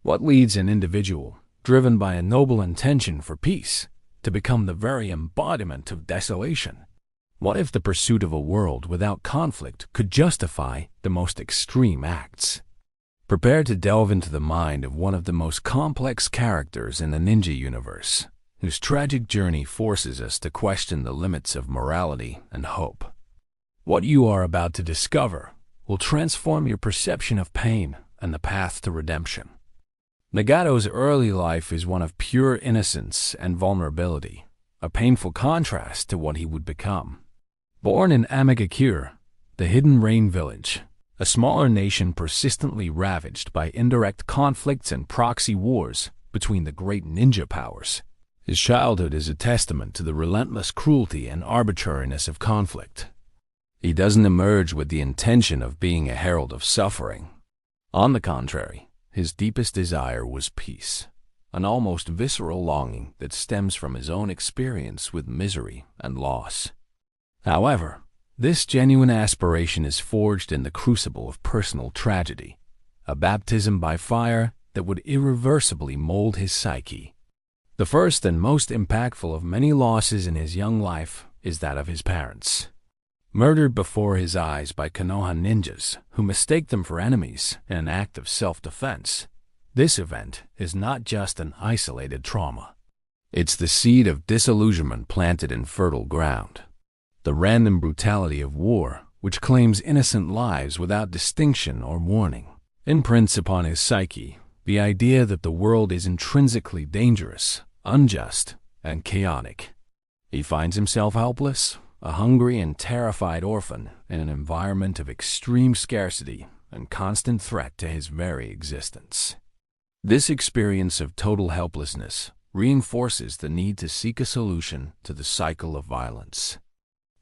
What leads an individual, driven by a noble intention for peace, to become the very embodiment of desolation? What if the pursuit of a world without conflict could justify the most extreme acts? Prepare to delve into the mind of one of the most complex characters in the ninja universe, whose tragic journey forces us to question the limits of morality and hope. What you are about to discover will transform your perception of pain and the path to redemption. Nagato's early life is one of pure innocence and vulnerability, a painful contrast to what he would become. Born in Amagakure, the Hidden Rain Village, a smaller nation persistently ravaged by indirect conflicts and proxy wars between the great ninja powers, his childhood is a testament to the relentless cruelty and arbitrariness of conflict. He doesn't emerge with the intention of being a herald of suffering. On the contrary, his deepest desire was peace, an almost visceral longing that stems from his own experience with misery and loss. However, this genuine aspiration is forged in the crucible of personal tragedy, a baptism by fire that would irreversibly mold his psyche. The first and most impactful of many losses in his young life is that of his parents. Murdered before his eyes by Konoha ninjas who mistake them for enemies in an act of self-defense, this event is not just an isolated trauma. It's the seed of disillusionment planted in fertile ground. The random brutality of war, which claims innocent lives without distinction or warning, imprints upon his psyche the idea that the world is intrinsically dangerous, unjust, and chaotic. He finds himself helpless, a hungry and terrified orphan in an environment of extreme scarcity and constant threat to his very existence. This experience of total helplessness reinforces the need to seek a solution to the cycle of violence.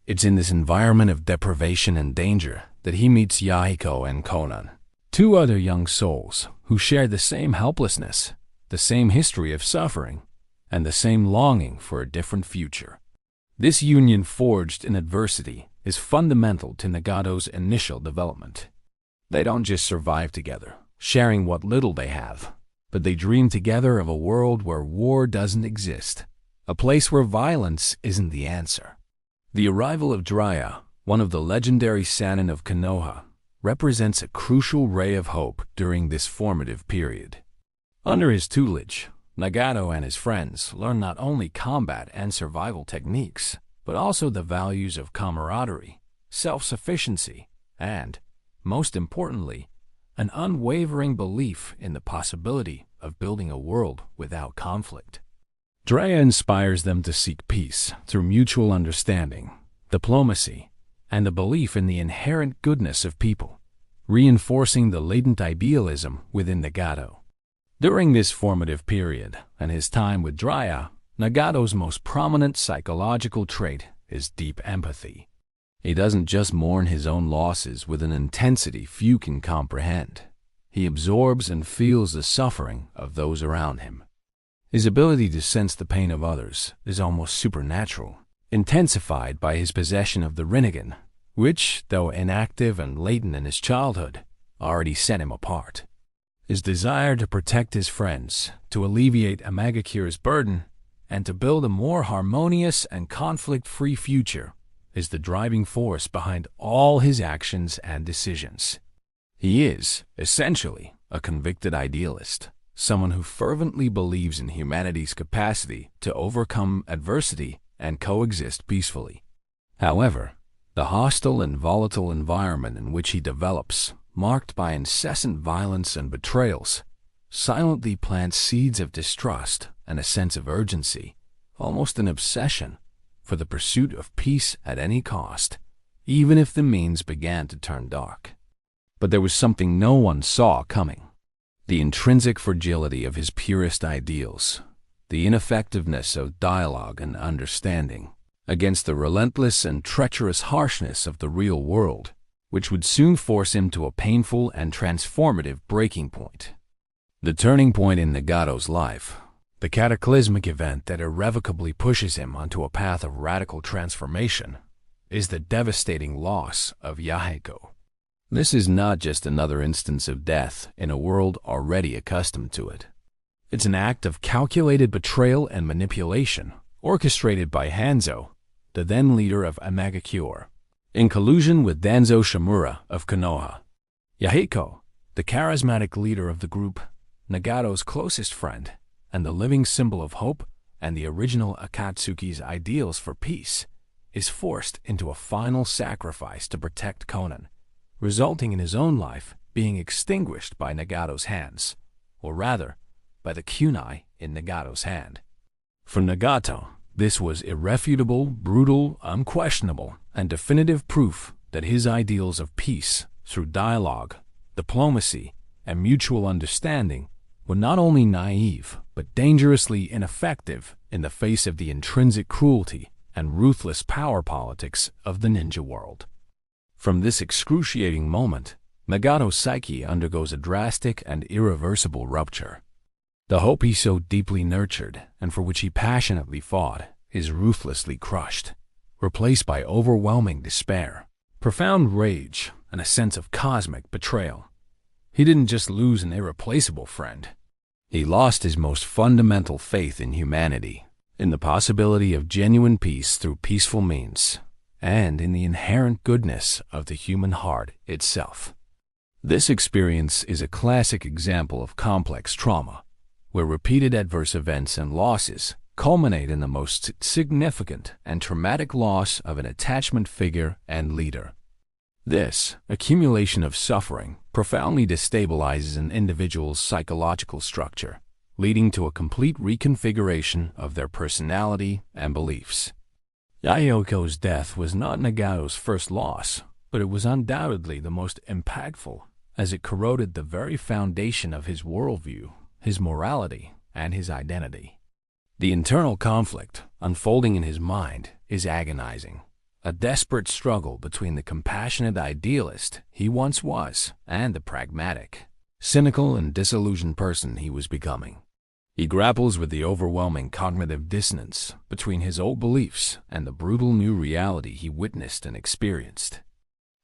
It's in this environment of deprivation and danger that he meets Yahiko and Conan, two other young souls who share the same helplessness, the same history of suffering, and the same longing for a different future. This union forged in adversity is fundamental to Nagato's initial development. They don't just survive together, sharing what little they have, but they dream together of a world where war doesn't exist, a place where violence isn't the answer. The arrival of Jiraiya, one of the legendary Sannin of Konoha, represents a crucial ray of hope during this formative period. Under his tutelage, Nagato and his friends learn not only combat and survival techniques, but also the values of camaraderie, self-sufficiency, and, most importantly, an unwavering belief in the possibility of building a world without conflict. Jiraiya inspires them to seek peace through mutual understanding, diplomacy, and a belief in the inherent goodness of people, reinforcing the latent idealism within Nagato. During this formative period and his time with Jiraiya, Nagato's most prominent psychological trait is deep empathy. He doesn't just mourn his own losses with an intensity few can comprehend. He absorbs and feels the suffering of those around him. His ability to sense the pain of others is almost supernatural, intensified by his possession of the Rinnegan, which, though inactive and latent in his childhood, already set him apart. His desire to protect his friends, to alleviate Amagakure's burden, and to build a more harmonious and conflict-free future is the driving force behind all his actions and decisions. He is, essentially, a convicted idealist, someone who fervently believes in humanity's capacity to overcome adversity and coexist peacefully. However, the hostile and volatile environment in which he develops, marked by incessant violence and betrayals, silently plants seeds of distrust and a sense of urgency, almost an obsession, for the pursuit of peace at any cost, even if the means began to turn dark. But there was something no one saw coming. The intrinsic fragility of his purest ideals, the ineffectiveness of dialogue and understanding, against the relentless and treacherous harshness of the real world, which would soon force him to a painful and transformative breaking point. The turning point in Nagato's life, the cataclysmic event that irrevocably pushes him onto a path of radical transformation, is the devastating loss of Yahiko. This is not just another instance of death in a world already accustomed to it. It's an act of calculated betrayal and manipulation, orchestrated by Hanzo, the then leader of Nagato, in collusion with Danzo Shimura of Konoha. Yahiko, the charismatic leader of the group, Nagato's closest friend, and the living symbol of hope and the original Akatsuki's ideals for peace, is forced into a final sacrifice to protect Conan, resulting in his own life being extinguished by Nagato's hands, or rather, by the kunai in Nagato's hand. For Nagato, this was irrefutable, brutal, unquestionable, and definitive proof that his ideals of peace, through dialogue, diplomacy, and mutual understanding, were not only naive, but dangerously ineffective in the face of the intrinsic cruelty and ruthless power politics of the ninja world. From this excruciating moment, Nagato's psyche undergoes a drastic and irreversible rupture. The hope he so deeply nurtured, and for which he passionately fought, is ruthlessly crushed, replaced by overwhelming despair, profound rage, and a sense of cosmic betrayal. He didn't just lose an irreplaceable friend. He lost his most fundamental faith in humanity, in the possibility of genuine peace through peaceful means, and in the inherent goodness of the human heart itself. This experience is a classic example of complex trauma, where repeated adverse events and losses culminate in the most significant and traumatic loss of an attachment figure and leader. This accumulation of suffering profoundly destabilizes an individual's psychological structure, leading to a complete reconfiguration of their personality and beliefs. Yahiko's death was not Nagato's first loss, but it was undoubtedly the most impactful, as it corroded the very foundation of his worldview, his morality, and his identity. The internal conflict unfolding in his mind is agonizing, a desperate struggle between the compassionate idealist he once was and the pragmatic, cynical, and disillusioned person he was becoming. He grapples with the overwhelming cognitive dissonance between his old beliefs and the brutal new reality he witnessed and experienced.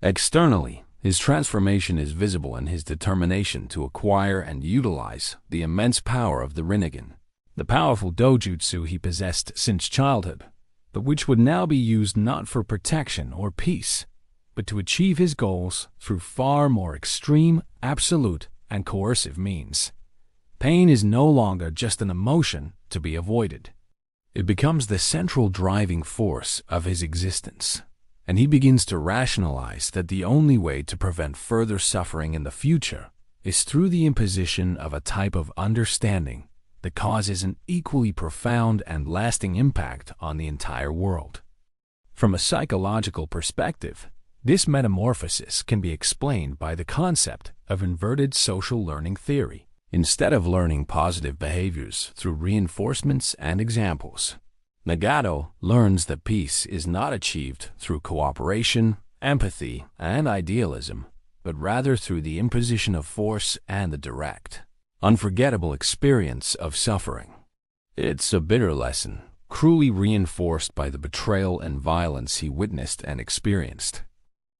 Externally, his transformation is visible in his determination to acquire and utilize the immense power of the Rinnegan, the powerful dojutsu he possessed since childhood, but which would now be used not for protection or peace, but to achieve his goals through far more extreme, absolute, and coercive means. Pain is no longer just an emotion to be avoided. It becomes the central driving force of his existence, and he begins to rationalize that the only way to prevent further suffering in the future is through the imposition of a type of understanding that causes an equally profound and lasting impact on the entire world. From a psychological perspective, this metamorphosis can be explained by the concept of inverted social learning theory. Instead of learning positive behaviors through reinforcements and examples, Nagato learns that peace is not achieved through cooperation, empathy, and idealism, but rather through the imposition of force and the direct, unforgettable experience of suffering. It's a bitter lesson, cruelly reinforced by the betrayal and violence he witnessed and experienced.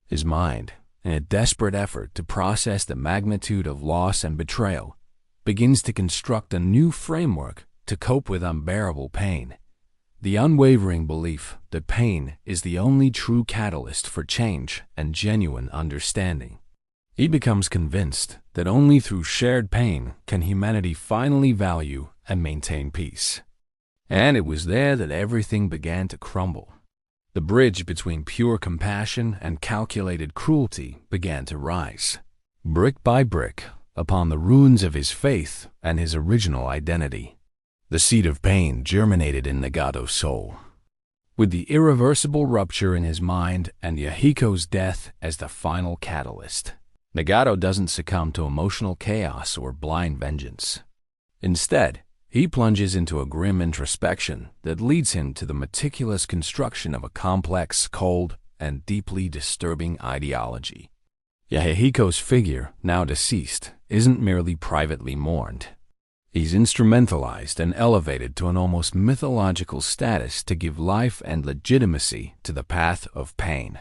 His mind, in a desperate effort to process the magnitude of loss and betrayal, begins to construct a new framework to cope with unbearable pain. The unwavering belief that pain is the only true catalyst for change and genuine understanding. He becomes convinced that only through shared pain can humanity finally value and maintain peace. And it was there that everything began to crumble. The bridge between pure compassion and calculated cruelty began to rise, brick by brick, upon the ruins of his faith and his original identity. The seed of pain germinated in Nagato's soul. With the irreversible rupture in his mind and Yahiko's death as the final catalyst, Nagato doesn't succumb to emotional chaos or blind vengeance. Instead, he plunges into a grim introspection that leads him to the meticulous construction of a complex, cold, and deeply disturbing ideology. Yahiko's figure, now deceased, isn't merely privately mourned. He's instrumentalized and elevated to an almost mythological status to give life and legitimacy to the path of pain.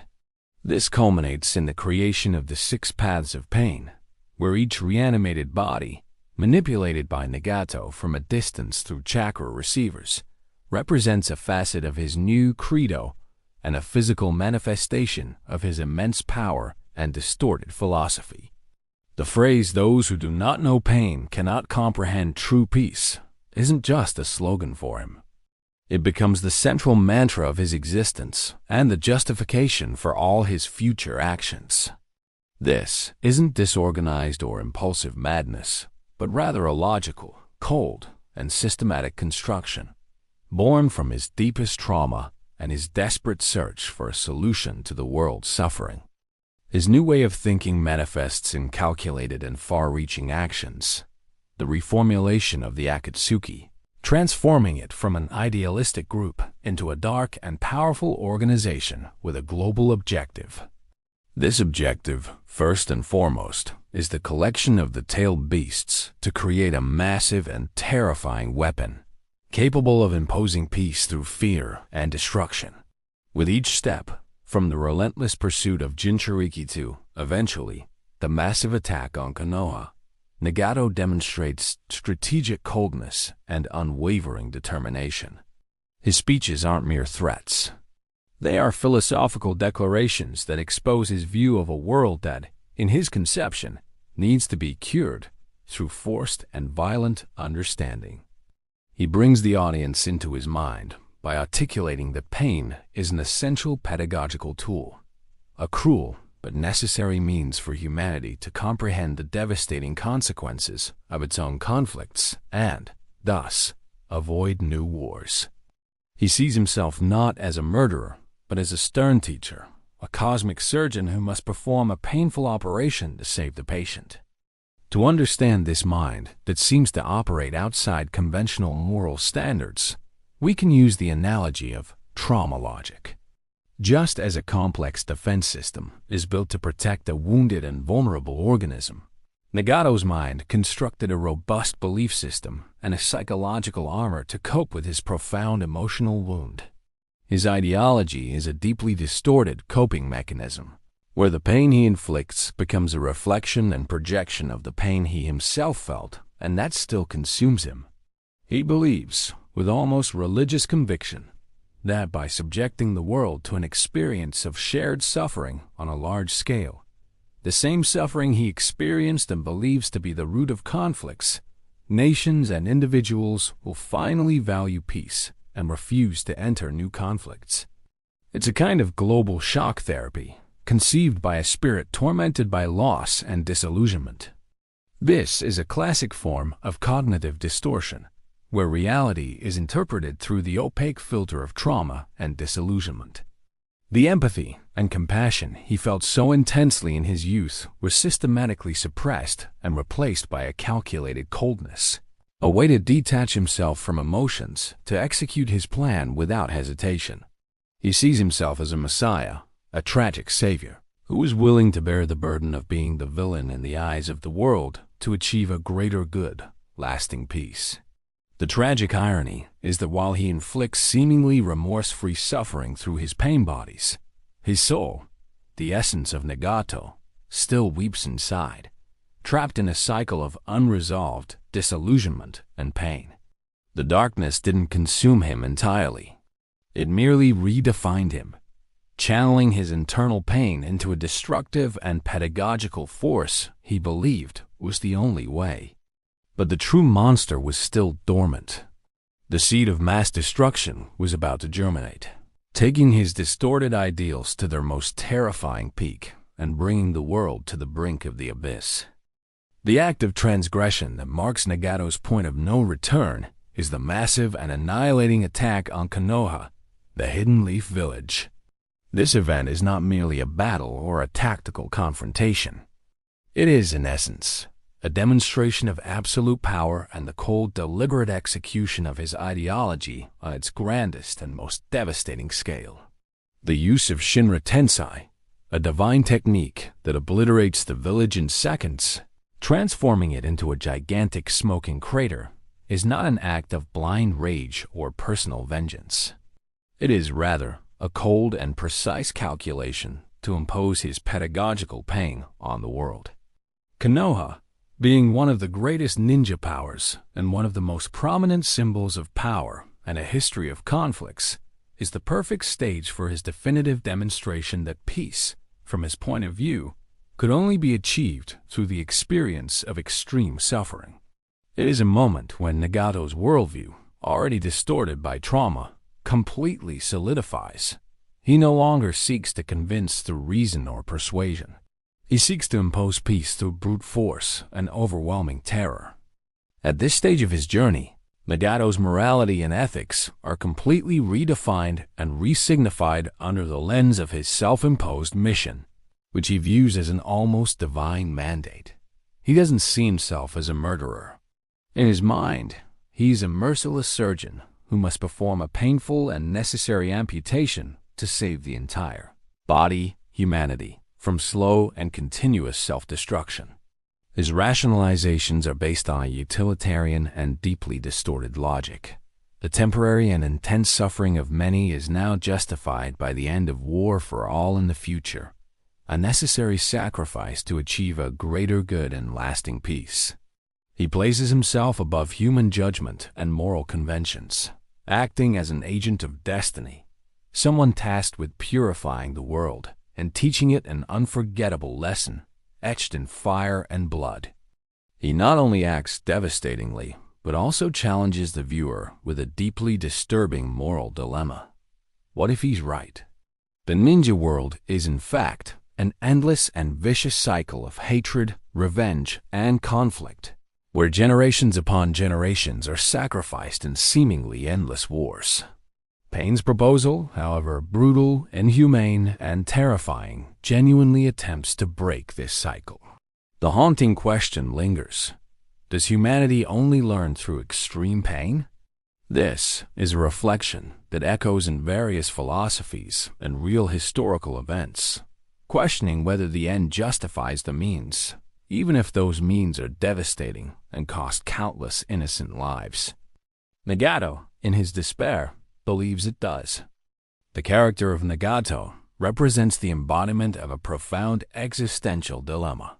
This culminates in the creation of the 6 paths of pain, where each reanimated body, manipulated by Nagato from a distance through chakra receivers, represents a facet of his new credo and a physical manifestation of his immense power and distorted philosophy. The phrase, "those who do not know pain cannot comprehend true peace," isn't just a slogan for him. It becomes the central mantra of his existence and the justification for all his future actions. This isn't disorganized or impulsive madness, but rather a logical, cold, and systematic construction, born from his deepest trauma and his desperate search for a solution to the world's suffering. His new way of thinking manifests in calculated and far-reaching actions, the reformulation of the Akatsuki, transforming it from an idealistic group into a dark and powerful organization with a global objective. This objective, first and foremost, is the collection of the tailed beasts to create a massive and terrifying weapon, capable of imposing peace through fear and destruction. With each step, from the relentless pursuit of Jinchuriki to, eventually, the massive attack on Konoha, Nagato demonstrates strategic coldness and unwavering determination. His speeches aren't mere threats. They are philosophical declarations that expose his view of a world that, in his conception, needs to be cured through forced and violent understanding. He brings the audience into his mind by articulating that pain is an essential pedagogical tool, a cruel but necessary means for humanity to comprehend the devastating consequences of its own conflicts and, thus, avoid new wars. He sees himself not as a murderer, but as a stern teacher, a cosmic surgeon who must perform a painful operation to save the patient. To understand this mind that seems to operate outside conventional moral standards, we can use the analogy of trauma logic. Just as a complex defense system is built to protect a wounded and vulnerable organism, Nagato's mind constructed a robust belief system and a psychological armor to cope with his profound emotional wound. His ideology is a deeply distorted coping mechanism, where the pain he inflicts becomes a reflection and projection of the pain he himself felt, and that still consumes him. He believes, with almost religious conviction, that by subjecting the world to an experience of shared suffering on a large scale, the same suffering he experienced and believes to be the root of conflicts, nations and individuals will finally value peace and refuse to enter new conflicts. It's a kind of global shock therapy, conceived by a spirit tormented by loss and disillusionment. This is a classic form of cognitive distortion, where reality is interpreted through the opaque filter of trauma and disillusionment. The empathy and compassion he felt so intensely in his youth were systematically suppressed and replaced by a calculated coldness, a way to detach himself from emotions to execute his plan without hesitation. He sees himself as a messiah, a tragic savior, who is willing to bear the burden of being the villain in the eyes of the world to achieve a greater good, lasting peace. The tragic irony is that while he inflicts seemingly remorse-free suffering through his pain bodies, his soul, the essence of Nagato, still weeps inside, trapped in a cycle of unresolved disillusionment and pain. The darkness didn't consume him entirely. It merely redefined him, channeling his internal pain into a destructive and pedagogical force he believed was the only way. But the true monster was still dormant. The seed of mass destruction was about to germinate, taking his distorted ideals to their most terrifying peak and bringing the world to the brink of the abyss. The act of transgression that marks Nagato's point of no return is the massive and annihilating attack on Konoha, the Hidden Leaf Village. This event is not merely a battle or a tactical confrontation. It is, in essence, a demonstration of absolute power and the cold, deliberate execution of his ideology on its grandest and most devastating scale. The use of Shinra Tensei, a divine technique that obliterates the village in seconds, transforming it into a gigantic smoking crater, is not an act of blind rage or personal vengeance. It is rather a cold and precise calculation to impose his pedagogical pain on the world. Konoha, being one of the greatest ninja powers and one of the most prominent symbols of power and a history of conflicts, is the perfect stage for his definitive demonstration that peace, from his point of view, could only be achieved through the experience of extreme suffering. It is a moment when Nagato's worldview, already distorted by trauma, completely solidifies. He no longer seeks to convince through reason or persuasion. He seeks to impose peace through brute force and overwhelming terror. At this stage of his journey, Nagato's morality and ethics are completely redefined and resignified under the lens of his self-imposed mission, which he views as an almost divine mandate. He doesn't see himself as a murderer. In his mind, he's a merciless surgeon who must perform a painful and necessary amputation to save the entire body, humanity, from slow and continuous self-destruction. His rationalizations are based on a utilitarian and deeply distorted logic. The temporary and intense suffering of many is now justified by the end of war for all in the future, a necessary sacrifice to achieve a greater good and lasting peace. He places himself above human judgment and moral conventions, acting as an agent of destiny, someone tasked with purifying the world and teaching it an unforgettable lesson etched in fire and blood. He not only acts devastatingly, but also challenges the viewer with a deeply disturbing moral dilemma. What if he's right? The ninja world is, in fact, an endless and vicious cycle of hatred, revenge, and conflict, where generations upon generations are sacrificed in seemingly endless wars. Paine's proposal, however brutal, inhumane, and terrifying, genuinely attempts to break this cycle. The haunting question lingers: does humanity only learn through extreme pain? This is a reflection that echoes in various philosophies and real historical events, questioning whether the end justifies the means, even if those means are devastating and cost countless innocent lives. Nagato, in his despair, believes it does. The character of Nagato represents the embodiment of a profound existential dilemma.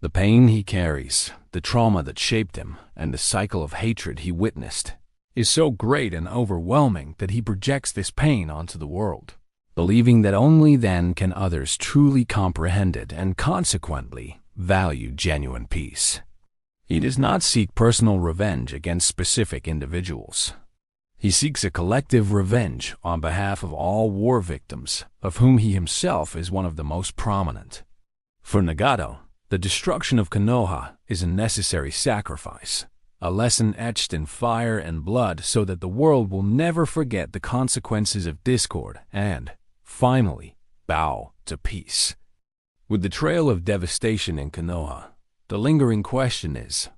The pain he carries, the trauma that shaped him, and the cycle of hatred he witnessed is so great and overwhelming that he projects this pain onto the world, believing that only then can others truly comprehend it and consequently value genuine peace. He does not seek personal revenge against specific individuals. He seeks a collective revenge on behalf of all war victims, of whom he himself is one of the most prominent. For Nagato, the destruction of Konoha is a necessary sacrifice, a lesson etched in fire and blood so that the world will never forget the consequences of discord and, finally, bow to peace. With the trail of devastation in Konoha, the lingering question is,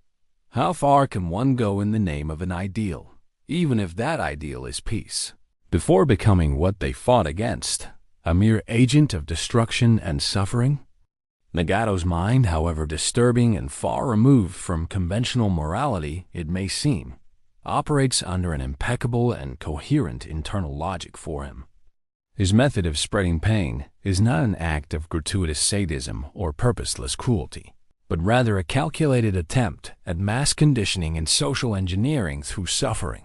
how far can one go in the name of an ideal, even if that ideal is peace, before becoming what they fought against, a mere agent of destruction and suffering? Nagato's mind, however disturbing and far removed from conventional morality it may seem, operates under an impeccable and coherent internal logic for him. His method of spreading pain is not an act of gratuitous sadism or purposeless cruelty, but rather a calculated attempt at mass conditioning and social engineering through suffering.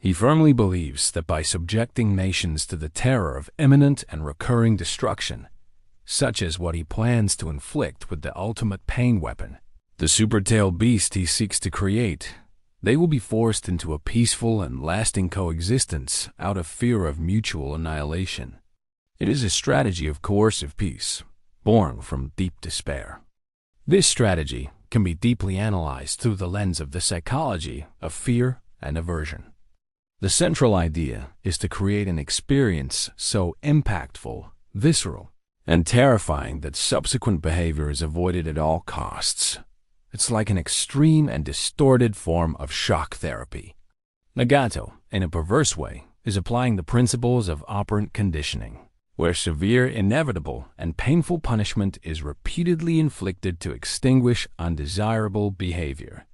He firmly believes that by subjecting nations to the terror of imminent and recurring destruction, such as what he plans to inflict with the ultimate pain weapon, the super-tailed beast he seeks to create, they will be forced into a peaceful and lasting coexistence out of fear of mutual annihilation. It is a strategy of coercive peace, born from deep despair. This strategy can be deeply analyzed through the lens of the psychology of fear and aversion. The central idea is to create an experience so impactful, visceral, and terrifying that subsequent behavior is avoided at all costs. It's like an extreme and distorted form of shock therapy. Nagato, in a perverse way, is applying the principles of operant conditioning, where severe, inevitable, and painful punishment is repeatedly inflicted to extinguish undesirable behavior.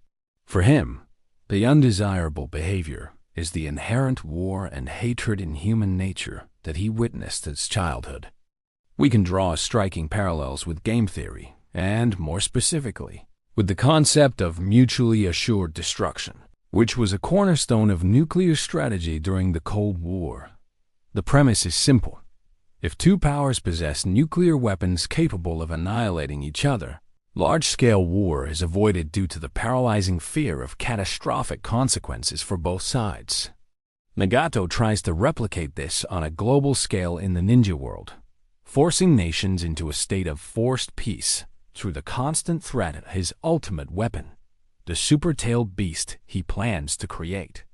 For him, the undesirable behavior is the inherent war and hatred in human nature that he witnessed as childhood. We can draw striking parallels with game theory, and more specifically, with the concept of mutually assured destruction, which was a cornerstone of nuclear strategy during the Cold War. The premise is simple. If two powers possess nuclear weapons capable of annihilating each other, large-scale war is avoided due to the paralyzing fear of catastrophic consequences for both sides. Nagato tries to replicate this on a global scale in the ninja world, forcing nations into a state of forced peace through the constant threat of his ultimate weapon, the super-tailed beast he plans to create.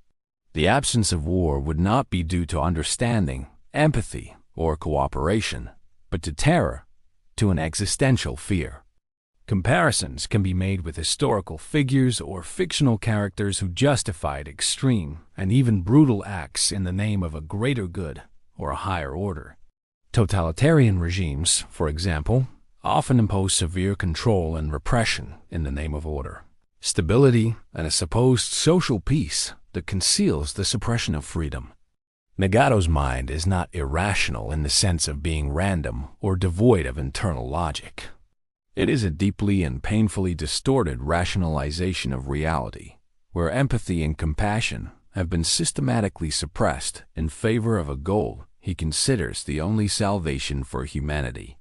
The absence of war would not be due to understanding, empathy, or cooperation, but to terror, to an existential fear. Comparisons can be made with historical figures or fictional characters who justified extreme and even brutal acts in the name of a greater good or a higher order. Totalitarian regimes, for example, often impose severe control and repression in the name of order, stability, and a supposed social peace that conceals the suppression of freedom. Nagato's mind is not irrational in the sense of being random or devoid of internal logic. It is a deeply and painfully distorted rationalization of reality, where empathy and compassion have been systematically suppressed in favor of a goal he considers the only salvation for humanity.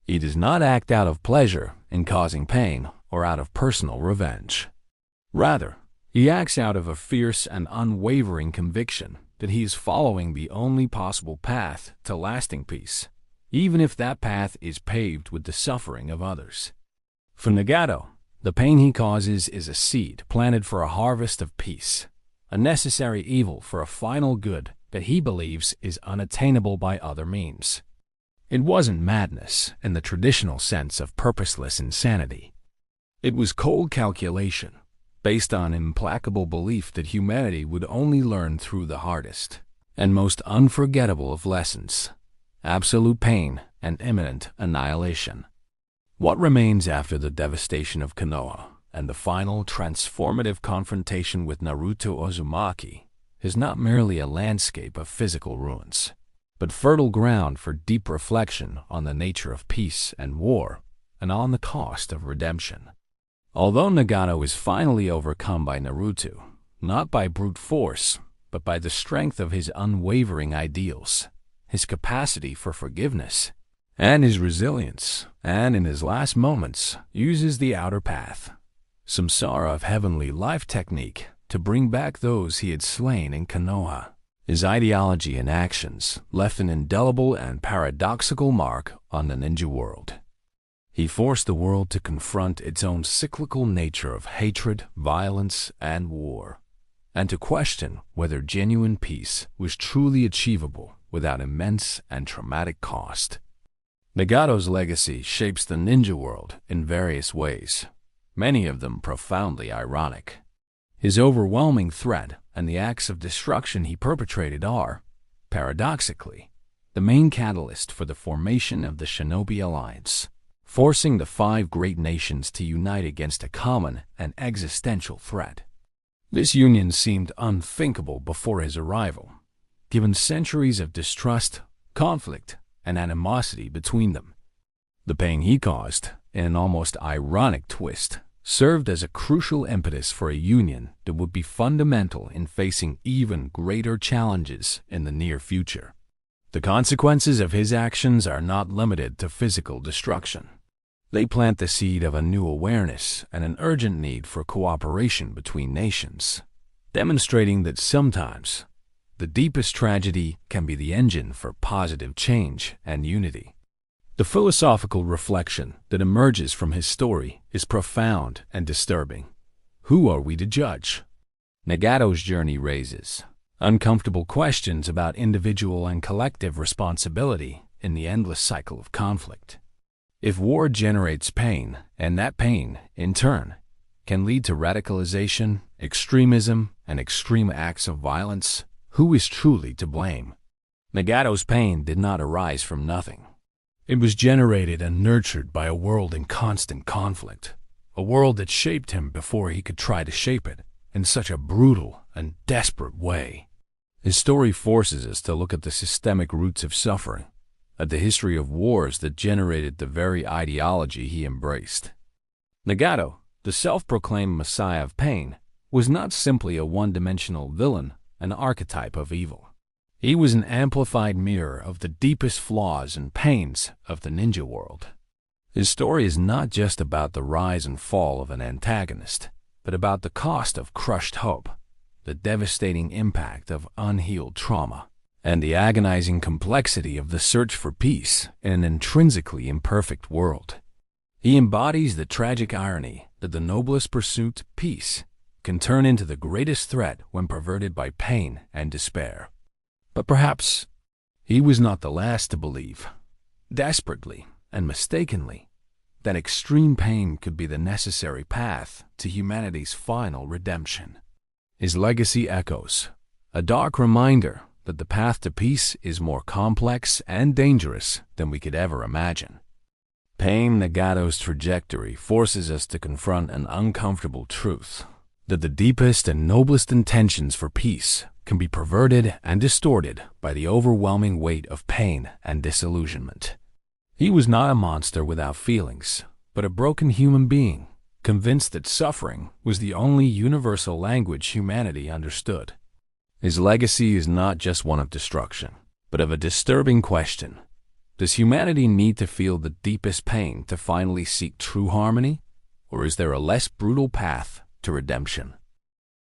He does not act out of pleasure in causing pain or out of personal revenge. Rather, he acts out of a fierce and unwavering conviction that he is following the only possible path to lasting peace, even if that path is paved with the suffering of others. For Nagato, the pain he causes is a seed planted for a harvest of peace, a necessary evil for a final good that he believes is unattainable by other means. It wasn't madness in the traditional sense of purposeless insanity. It was cold calculation, based on implacable belief that humanity would only learn through the hardest and most unforgettable of lessons: absolute pain and imminent annihilation. What remains after the devastation of Konoha and the final transformative confrontation with Naruto Uzumaki is not merely a landscape of physical ruins, but fertile ground for deep reflection on the nature of peace and war and on the cost of redemption. Although Nagato is finally overcome by Naruto, not by brute force, but by the strength of his unwavering ideals, his capacity for forgiveness, and his resilience, and in his last moments uses the outer path, samsara of heavenly life technique, to bring back those he had slain in Konoha. His ideology and actions left an indelible and paradoxical mark on the ninja world. He forced the world to confront its own cyclical nature of hatred, violence, and war, and to question whether genuine peace was truly achievable without immense and traumatic cost. Nagato's legacy shapes the ninja world in various ways, many of them profoundly ironic. His overwhelming threat and the acts of destruction he perpetrated are, paradoxically, the main catalyst for the formation of the Shinobi Alliance, forcing the 5 great nations to unite against a common and existential threat. This union seemed unthinkable before his arrival, given centuries of distrust, conflict, and animosity between them. The pain he caused, in an almost ironic twist, served as a crucial impetus for a union that would be fundamental in facing even greater challenges in the near future. The consequences of his actions are not limited to physical destruction. They plant the seed of a new awareness and an urgent need for cooperation between nations, demonstrating that sometimes the deepest tragedy can be the engine for positive change and unity. The philosophical reflection that emerges from his story is profound and disturbing. Who are we to judge? Nagato's journey raises uncomfortable questions about individual and collective responsibility in the endless cycle of conflict. If war generates pain, and that pain, in turn, can lead to radicalization, extremism, and extreme acts of violence, who is truly to blame? Nagato's pain did not arise from nothing. It was generated and nurtured by a world in constant conflict, a world that shaped him before he could try to shape it in such a brutal and desperate way. His story forces us to look at the systemic roots of suffering, at the history of wars that generated the very ideology he embraced. Nagato, the self-proclaimed messiah of pain, was not simply a one-dimensional villain, an archetype of evil. He was an amplified mirror of the deepest flaws and pains of the ninja world. His story is not just about the rise and fall of an antagonist, but about the cost of crushed hope, the devastating impact of unhealed trauma, and the agonizing complexity of the search for peace in an intrinsically imperfect world. He embodies the tragic irony that the noblest pursuit, peace, can turn into the greatest threat when perverted by pain and despair. But perhaps he was not the last to believe, desperately and mistakenly, that extreme pain could be the necessary path to humanity's final redemption. His legacy echoes, a dark reminder that the path to peace is more complex and dangerous than we could ever imagine. Pain Nagato's trajectory forces us to confront an uncomfortable truth, that the deepest and noblest intentions for peace can be perverted and distorted by the overwhelming weight of pain and disillusionment. He was not a monster without feelings, but a broken human being, convinced that suffering was the only universal language humanity understood. His legacy is not just one of destruction, but of a disturbing question. Does humanity need to feel the deepest pain to finally seek true harmony? Or is there a less brutal path to redemption?